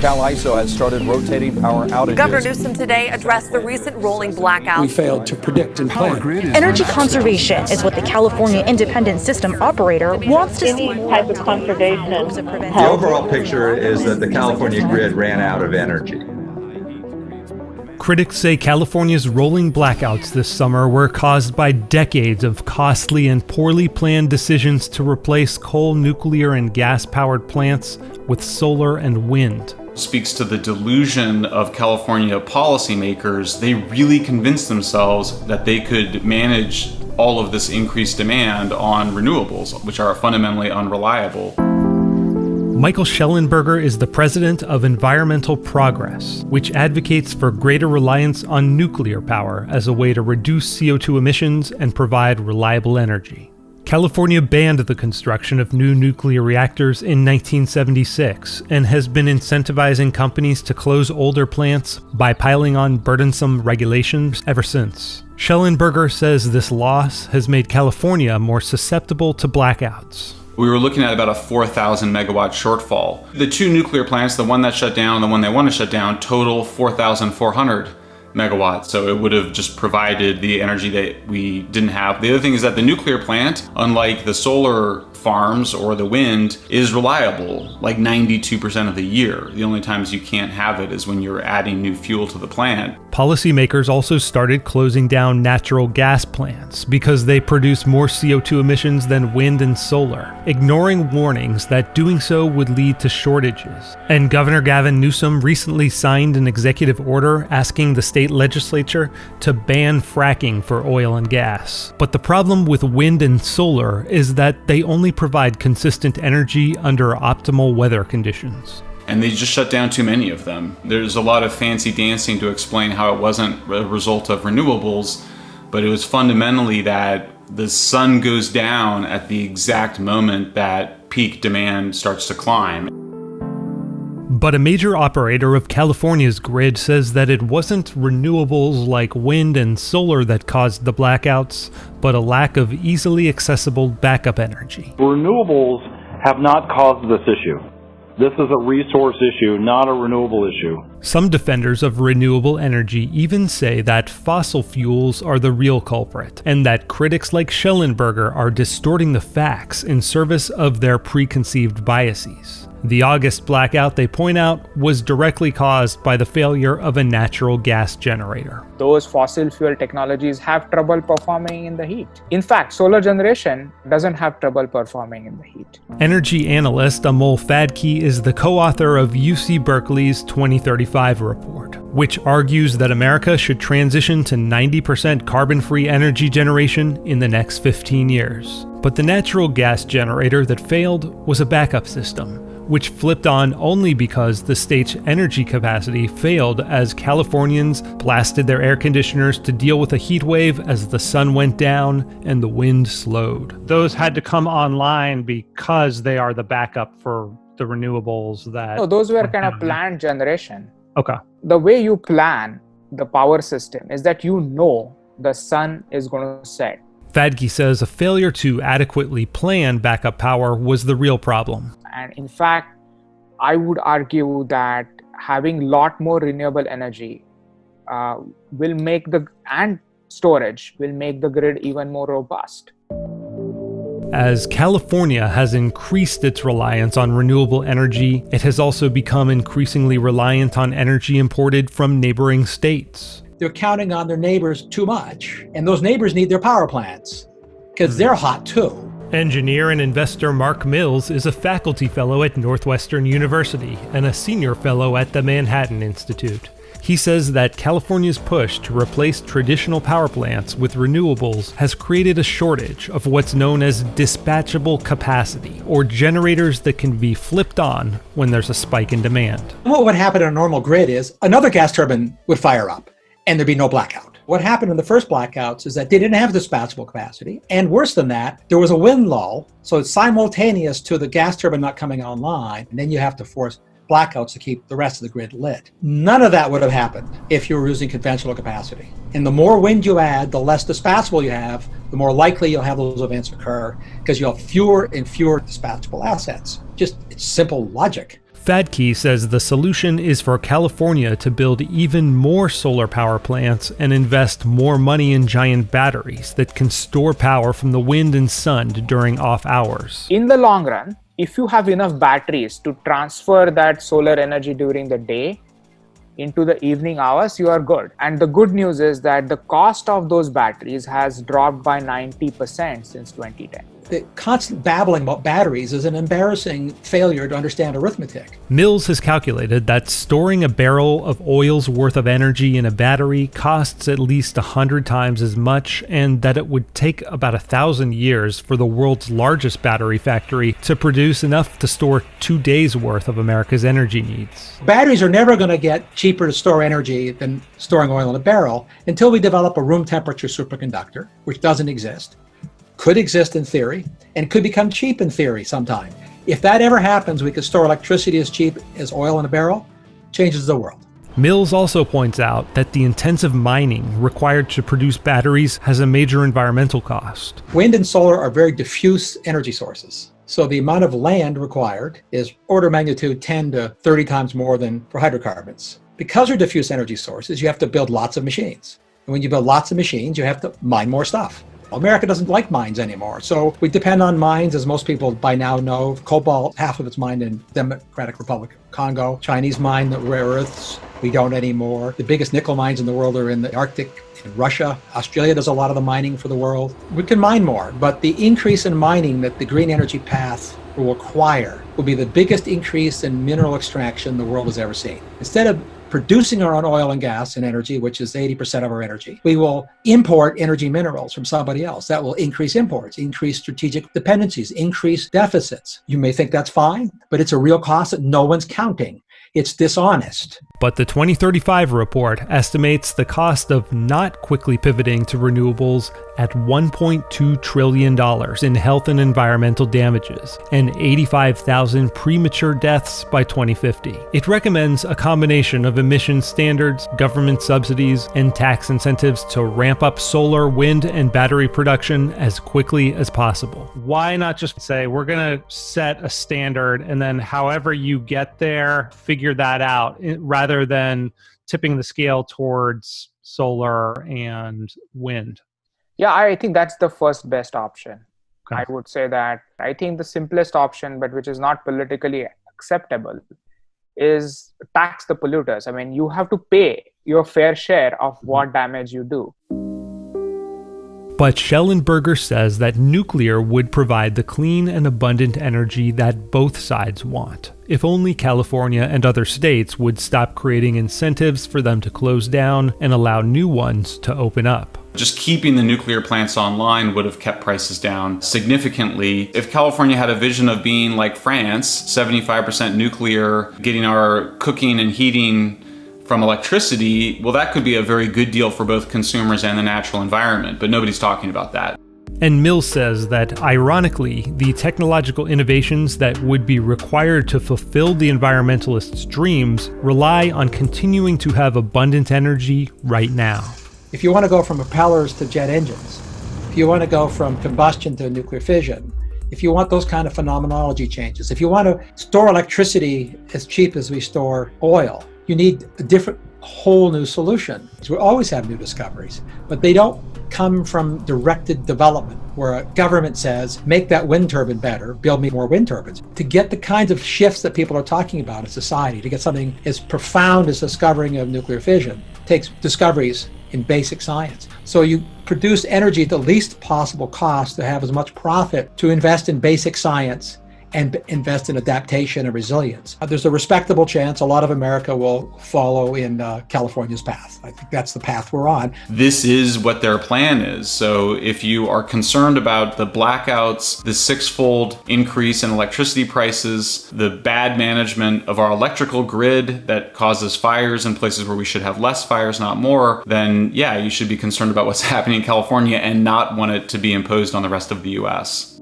CalISO has started rotating power outages. Governor Newsom today addressed the recent rolling blackouts. We failed to predict and plan. Energy conservation is what the California Independent System Operator wants to see. Any type of conservation. The overall picture is that the California grid ran out of energy. Critics say California's rolling blackouts this summer were caused by decades of costly and poorly planned decisions to replace coal, nuclear, and gas-powered plants with solar and wind. Speaks to the delusion of California policymakers. They really convinced themselves that they could manage all of this increased demand on renewables, which are fundamentally unreliable. Michael Shellenberger is the president of Environmental Progress, which advocates for greater reliance on nuclear power as a way to reduce CO2 emissions and provide reliable energy. California banned the construction of new nuclear reactors in 1976 and has been incentivizing companies to close older plants by piling on burdensome regulations ever since. Shellenberger says this loss has made California more susceptible to blackouts. We were looking at about a 4,000 megawatt shortfall. The two nuclear plants, the one that shut down and the one they want to shut down, total 4,400 megawatts. So it would have just provided the energy that we didn't have. The other thing is that the nuclear plant, unlike the solar farms or the wind, is reliable like 92% of the year. The only times you can't have it is when you're adding new fuel to the plant. Policymakers also started closing down natural gas plants because they produce more CO2 emissions than wind and solar, ignoring warnings that doing so would lead to shortages. And Governor Gavin Newsom recently signed an executive order asking the state legislature to ban fracking for oil and gas. But the problem with wind and solar is that they only provide consistent energy under optimal weather conditions. And they just shut down too many of them. There's a lot of fancy dancing to explain how it wasn't a result of renewables, but it was fundamentally that the sun goes down at the exact moment that peak demand starts to climb. But a major operator of California's grid says that it wasn't renewables like wind and solar that caused the blackouts, but a lack of easily accessible backup energy. Renewables have not caused this issue. This is a resource issue, not a renewable issue. Some defenders of renewable energy even say that fossil fuels are the real culprit, and that critics like Shellenberger are distorting the facts in service of their preconceived biases. The August blackout, they point out, was directly caused by the failure of a natural gas generator. Those fossil fuel technologies have trouble performing in the heat. In fact, solar generation doesn't have trouble performing in the heat. Energy analyst Amol Phadke is the co-author of UC Berkeley's 2035 report, which argues that America should transition to 90% carbon-free energy generation in the next 15 years. But the natural gas generator that failed was a backup system, which flipped on only because the state's energy capacity failed as Californians blasted their air conditioners to deal with a heat wave as the sun went down and the wind slowed. Those had to come online because they are the backup for the renewables that... No, those were kind of planned generation. Okay. The way you plan the power system is that you know the sun is going to set. Phadke says a failure to adequately plan backup power was the real problem. And in fact, I would argue that having a lot more renewable energy will make and storage will make the grid even more robust. As California has increased its reliance on renewable energy, it has also become increasingly reliant on energy imported from neighboring states. They're counting on their neighbors too much, and those neighbors need their power plants because they're hot too. Engineer and investor Mark Mills is a faculty fellow at Northwestern University and a senior fellow at the Manhattan Institute. He says that California's push to replace traditional power plants with renewables has created a shortage of what's known as dispatchable capacity, or generators that can be flipped on when there's a spike in demand. What would happen in a normal grid is another gas turbine would fire up and there'd be no blackout. What happened in the first blackouts is that they didn't have dispatchable capacity, and worse than that, there was a wind lull, so it's simultaneous to the gas turbine not coming online, and then you have to force blackouts to keep the rest of the grid lit. None of that would have happened if you were using conventional capacity. And the more wind you add, the less dispatchable you have, the more likely you'll have those events occur, because you'll have fewer and fewer dispatchable assets. Just, it's simple logic. Fadke says the solution is for California to build even more solar power plants and invest more money in giant batteries that can store power from the wind and sun during off hours. In the long run, if you have enough batteries to transfer that solar energy during the day into the evening hours, you are good. And the good news is that the cost of those batteries has dropped by 90% since 2010. The constant babbling about batteries is an embarrassing failure to understand arithmetic. Mills has calculated that storing a barrel of oil's worth of energy in a battery costs at least 100 times as much, and that it would take about 1,000 years for the world's largest battery factory to produce enough to store 2 days' worth of America's energy needs. Batteries are never going to get cheaper to store energy than storing oil in a barrel until we develop a room temperature superconductor, which doesn't exist. Could exist in theory, and could become cheap in theory sometime. If that ever happens, we could store electricity as cheap as oil in a barrel. Changes the world. Mills also points out that the intensive mining required to produce batteries has a major environmental cost. Wind and solar are very diffuse energy sources. So the amount of land required is order of magnitude 10 to 30 times more than for hydrocarbons. Because they're diffuse energy sources, you have to build lots of machines. And when you build lots of machines, you have to mine more stuff. America doesn't like mines anymore, so we depend on mines, as most people by now know. Cobalt, half of it's mined in Democratic Republic of Congo. Chinese mine the rare earths. We don't anymore. The biggest nickel mines in the world are in the Arctic, in Russia. Australia does a lot of the mining for the world. We can mine more, but the increase in mining that the green energy path will require will be the biggest increase in mineral extraction the world has ever seen. Instead of producing our own oil and gas and energy, which is 80% of our energy, we will import energy minerals from somebody else. That will increase imports, increase strategic dependencies, increase deficits. You may think that's fine, but it's a real cost that no one's counting. It's dishonest. But the 2035 report estimates the cost of not quickly pivoting to renewables at $1.2 trillion in health and environmental damages and 85,000 premature deaths by 2050. It recommends a combination of emission standards, government subsidies, and tax incentives to ramp up solar, wind, and battery production as quickly as possible. Why not just say, we're going to set a standard and then however you get there, figure that out, rather than tipping the scale towards solar and wind? Yeah, I think that's the first best option. Okay. I would say that I think the simplest option, but which is not politically acceptable, is tax the polluters. I mean, you have to pay your fair share of what damage you do. But Shellenberger says that nuclear would provide the clean and abundant energy that both sides want, if only California and other states would stop creating incentives for them to close down and allow new ones to open up. Just keeping the nuclear plants online would have kept prices down significantly. If California had a vision of being like France, 75% nuclear, getting our cooking and heating from electricity, well, that could be a very good deal for both consumers and the natural environment, but nobody's talking about that. And Mills says that, ironically, the technological innovations that would be required to fulfill the environmentalists' dreams rely on continuing to have abundant energy right now. If you want to go from propellers to jet engines, if you want to go from combustion to nuclear fission, if you want those kind of phenomenology changes, if you want to store electricity as cheap as we store oil, you need a different, whole new solution. We always have new discoveries, but they don't come from directed development where a government says, make that wind turbine better, build me more wind turbines. To get the kinds of shifts that people are talking about in society, to get something as profound as discovering of nuclear fission, takes discoveries in basic science. So you produce energy at the least possible cost to have as much profit to invest in basic science and invest in adaptation and resilience. There's a respectable chance a lot of America will follow in California's path. I think that's the path we're on. This is what their plan is. So if you are concerned about the blackouts, the six-fold increase in electricity prices, the bad management of our electrical grid that causes fires in places where we should have less fires, not more, then yeah, you should be concerned about what's happening in California and not want it to be imposed on the rest of the US.